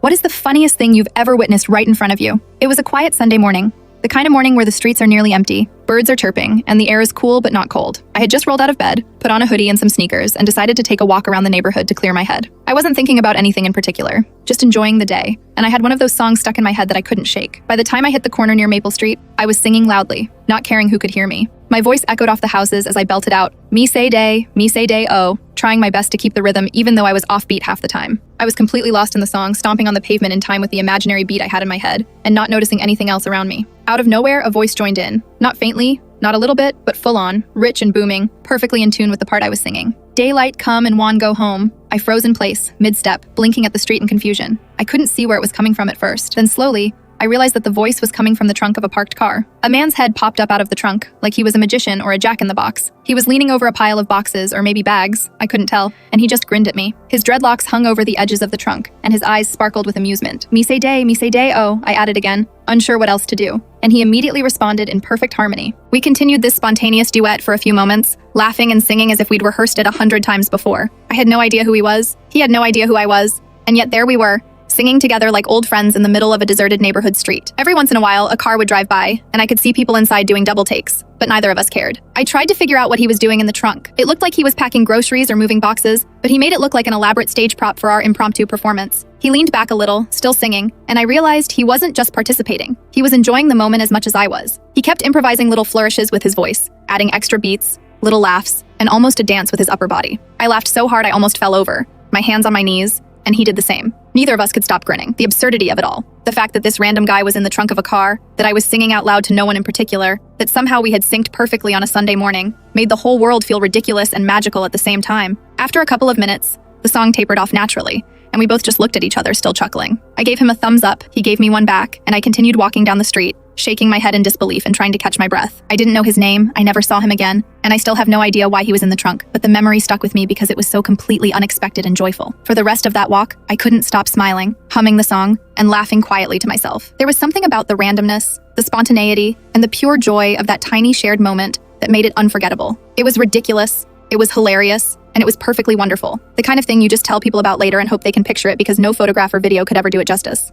What is the funniest thing you've ever witnessed right in front of you? It was a quiet Sunday morning. The kind of morning where the streets are nearly empty, birds are chirping, and the air is cool but not cold. I had just rolled out of bed, put on a hoodie and some sneakers, and decided to take a walk around the neighborhood to clear my head. I wasn't thinking about anything in particular, just enjoying the day, and I had one of those songs stuck in my head that I couldn't shake. By the time I hit the corner near Maple Street, I was singing loudly, not caring who could hear me. My voice echoed off the houses as I belted out, me say day, oh, trying my best to keep the rhythm even though I was offbeat half the time. I was completely lost in the song, stomping on the pavement in time with the imaginary beat I had in my head, and not noticing anything else around me. Out of nowhere, a voice joined in. Not faintly, not a little bit, but full on, rich and booming, perfectly in tune with the part I was singing. Daylight come and Juan go home. I froze in place, mid-step, blinking at the street in confusion. I couldn't see where it was coming from at first. Then slowly, I realized that the voice was coming from the trunk of a parked car. A man's head popped up out of the trunk, like he was a magician or a jack-in-the-box. He was leaning over a pile of boxes, or maybe bags, I couldn't tell, and he just grinned at me. His dreadlocks hung over the edges of the trunk, and his eyes sparkled with amusement. Me say day, oh, I added again, unsure what else to do. And he immediately responded in perfect harmony. We continued this spontaneous duet for a few moments, laughing and singing as if we'd rehearsed it 100 times before. I had no idea who he was, he had no idea who I was, and yet there we were, singing together like old friends in the middle of a deserted neighborhood street. Every once in a while, a car would drive by, and I could see people inside doing double takes, but neither of us cared. I tried to figure out what he was doing in the trunk. It looked like he was packing groceries or moving boxes, but he made it look like an elaborate stage prop for our impromptu performance. He leaned back a little, still singing, and I realized he wasn't just participating. He was enjoying the moment as much as I was. He kept improvising little flourishes with his voice, adding extra beats, little laughs, and almost a dance with his upper body. I laughed so hard I almost fell over, my hands on my knees, and he did the same. Neither of us could stop grinning. The absurdity of it all. The fact that this random guy was in the trunk of a car, that I was singing out loud to no one in particular, that somehow we had synced perfectly on a Sunday morning, made the whole world feel ridiculous and magical at the same time. After a couple of minutes, the song tapered off naturally, and we both just looked at each other, still chuckling. I gave him a thumbs up, he gave me one back, and I continued walking down the street, shaking my head in disbelief and trying to catch my breath. I didn't know his name, I never saw him again, and I still have no idea why he was in the trunk, but the memory stuck with me because it was so completely unexpected and joyful. For the rest of that walk, I couldn't stop smiling, humming the song, and laughing quietly to myself. There was something about the randomness, the spontaneity, and the pure joy of that tiny shared moment that made it unforgettable. It was ridiculous, it was hilarious, and it was perfectly wonderful. The kind of thing you just tell people about later and hope they can picture it because no photograph or video could ever do it justice.